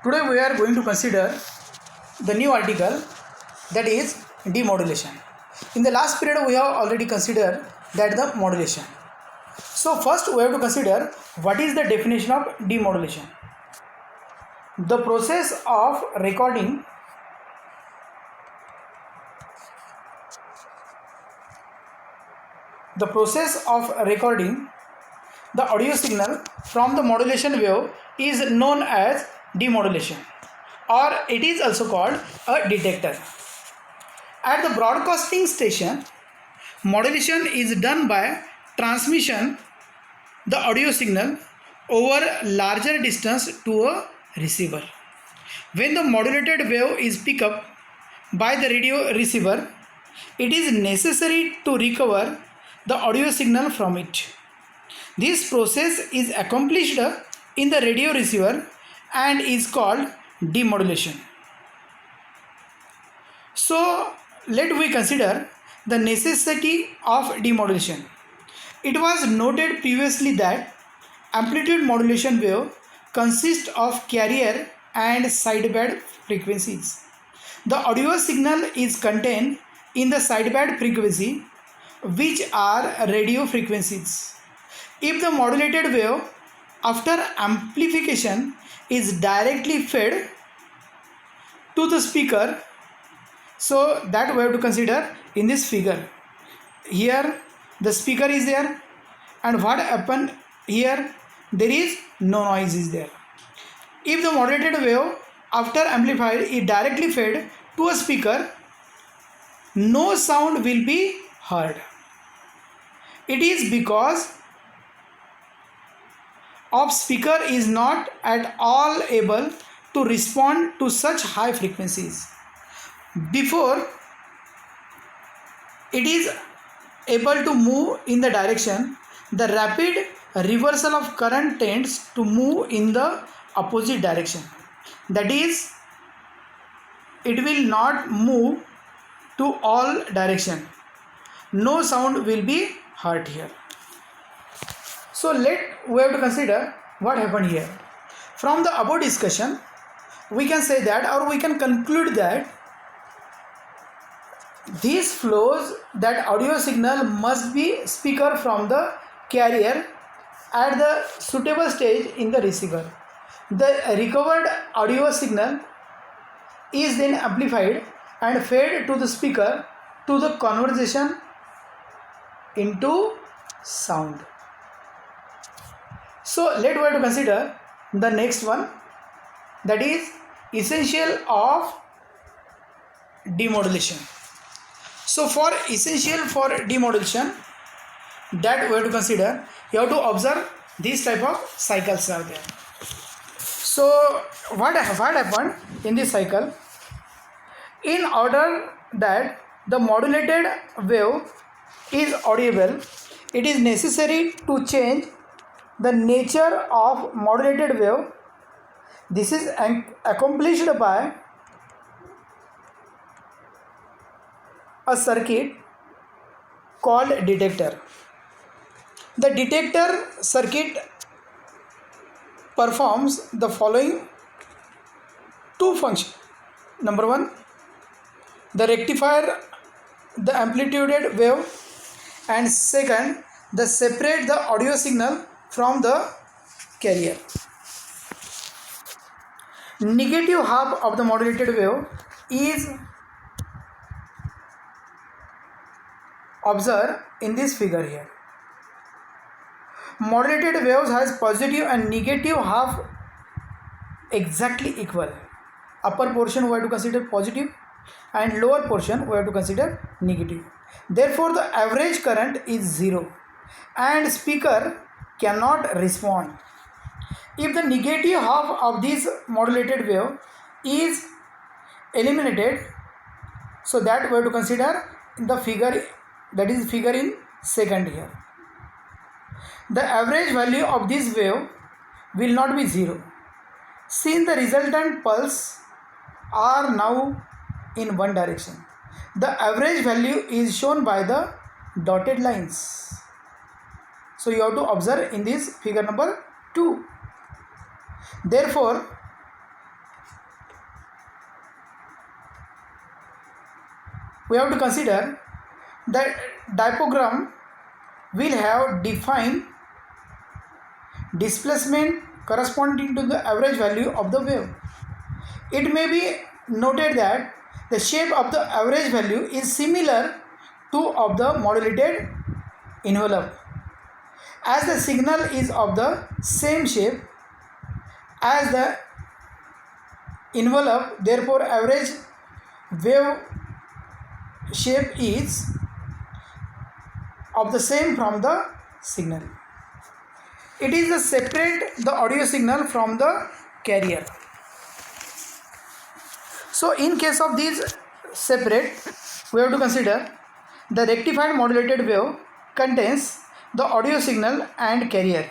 Today we are going to consider the new article, that is demodulation. In the last period we have already considered that the modulation. So first we have to consider what is the definition of demodulation. The process of recording the audio signal from the modulation wave is known as demodulation, or it is also called a detector. At the broadcasting station, modulation is done by transmission the audio signal over larger distance to a receiver. When the modulated wave is picked up by the radio receiver, it is necessary to recover the audio signal from it. This process is accomplished in the radio receiver and is called demodulation. So let we consider the necessity of demodulation. It was noted previously that amplitude modulation wave consists of carrier and sideband frequencies. The audio signal is contained in the sideband frequency, which are radio frequencies. If the modulated wave after amplification is directly fed to the speaker, so that we have to consider in this figure. Here the speaker is there, and what happened here, there is no noise is there. If the modulated wave after amplified is directly fed to a speaker, no sound will be heard. It is because of speaker is not at all able to respond to such high frequencies. Before it is able to move in the direction, the rapid reversal of current tends to move in the opposite direction. That is, it will not move to all direction. No sound will be heard here. So we have to consider what happened here. From the above discussion, we can say that, or we can conclude that these flows that audio signal must be speaker from the carrier at the suitable stage in the receiver. The recovered audio signal is then amplified and fed to the speaker to the conversion into sound. So let us consider the next one, that is essential of demodulation. So for essential for demodulation, that we have to consider, you have to observe these type of cycles are there. So what happened in this cycle? In order that the modulated wave is audible, it is necessary to change the nature of modulated wave. This is accomplished by a circuit called detector. The detector circuit performs the following two functions. Number one, the rectifier the amplitude wave, and second, the separate the audio signal from the carrier. Negative half of the modulated wave is observed in this figure here. Modulated waves has positive and negative half exactly equal. Upper portion we have to consider positive and lower portion we have to consider negative. Therefore the average current is 0 and speaker cannot respond. If the negative half of this modulated wave is eliminated, so that we have to consider the figure, that is figure in second here. The average value of this wave will not be 0, since the resultant pulse are now in one direction. The average value is shown by the dotted lines. So you have to observe in this figure number 2. Therefore we have to consider that diaphragm will have defined displacement corresponding to the average value of the wave. It may be noted that the shape of the average value is similar to of the modulated envelope. As the signal is of the same shape as the envelope, therefore average wave shape is of the same from the signal. It is the separate the audio signal from the carrier. So in case of these separate, we have to consider the rectified modulated wave contains the audio signal and carrier.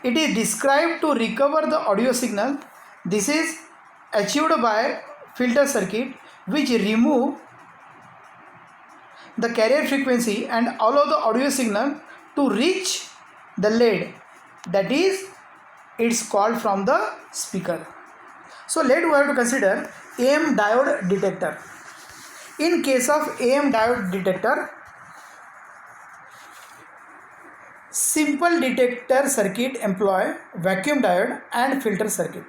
It is described to recover the audio signal. This is achieved by filter circuit which remove the carrier frequency and allow the audio signal to reach the lead, that is it's called from the speaker. So let we have to consider AM diode detector. In case of AM diode detector, simple detector circuit employ vacuum diode and filter circuit.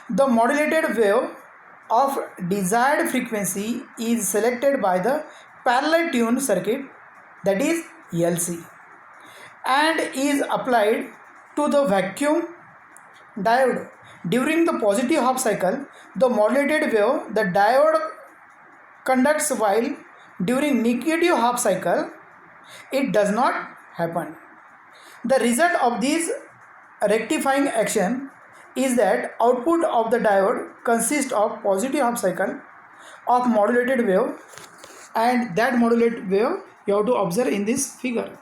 The modulated wave of desired frequency is selected by the parallel tuned circuit, that is LC, and is applied to the vacuum diode. During the positive half cycle, the modulated wave, the diode conducts, while during negative half cycle, it does not happen. The result of this rectifying action is that output of the diode consists of positive half cycle of modulated wave, and that modulated wave you have to observe in this figure.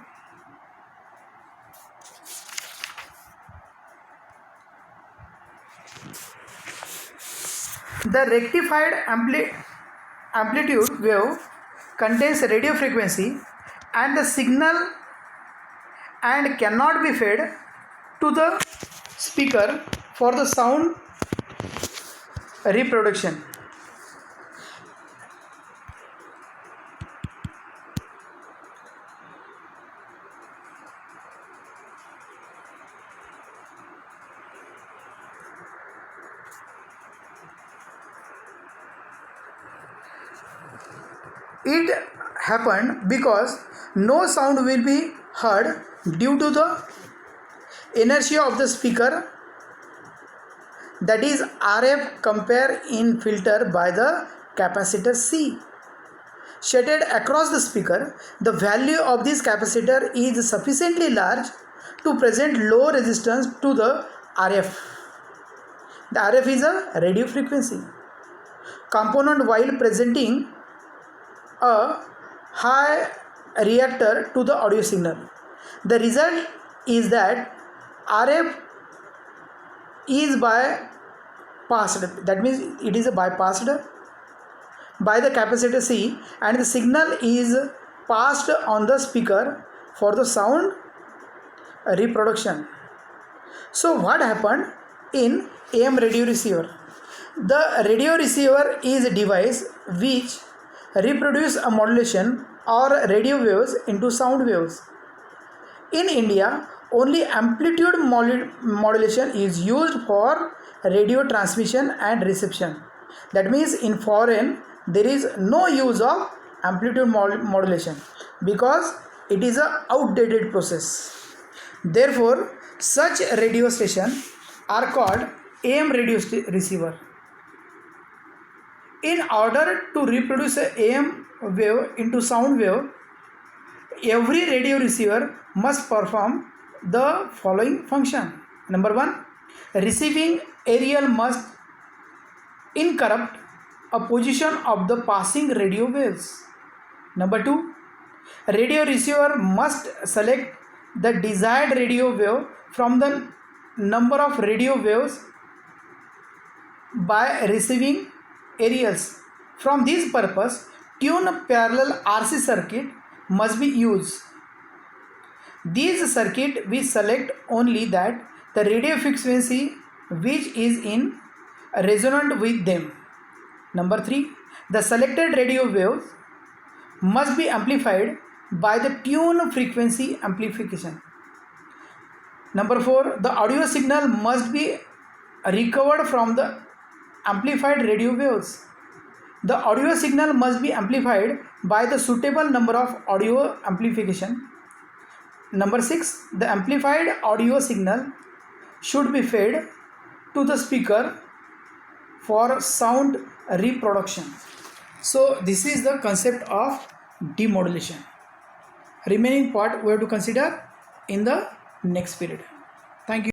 The rectified amplitude wave contains radio frequency and the signal and cannot be fed to the speaker for the sound reproduction. It happened because no sound will be heard due to the inertia of the speaker, that is RF compare in filter by the capacitor C. Shaded across the speaker, the value of this capacitor is sufficiently large to present low resistance to the RF. The RF is a radio frequency component while presenting a high reactor to the audio signal. The result is that RF is bypassed, that means it is bypassed by the capacitor C, and the signal is passed on the speaker for the sound reproduction. So what happened in AM radio receiver? The radio receiver is a device which reproduce a modulation or radio waves into sound waves. In India, only amplitude modulation is used for radio transmission and reception. That means in foreign there is no use of amplitude modulation because it is a outdated process. Therefore, such radio stations are called AM radio receiver. In order to reproduce a AM wave into sound wave, every radio receiver must perform the following function. Number 1, receiving aerial must interrupt a position of the passing radio waves. Number 2, radio receiver must select the desired radio wave from the number of radio waves by receiving aerials. From this purpose, tune parallel RC circuit must be used. These circuit we select only that the radio frequency which is in resonant with them. Number 3, the selected radio waves must be amplified by the tune frequency amplification. Number 4, the audio signal must be recovered from the amplified radio waves. The audio signal must be amplified by the suitable number of audio amplification. Number 6, the amplified audio signal should be fed to the speaker for sound reproduction. So this is the concept of demodulation. Remaining part we have to consider in the next period. Thank you.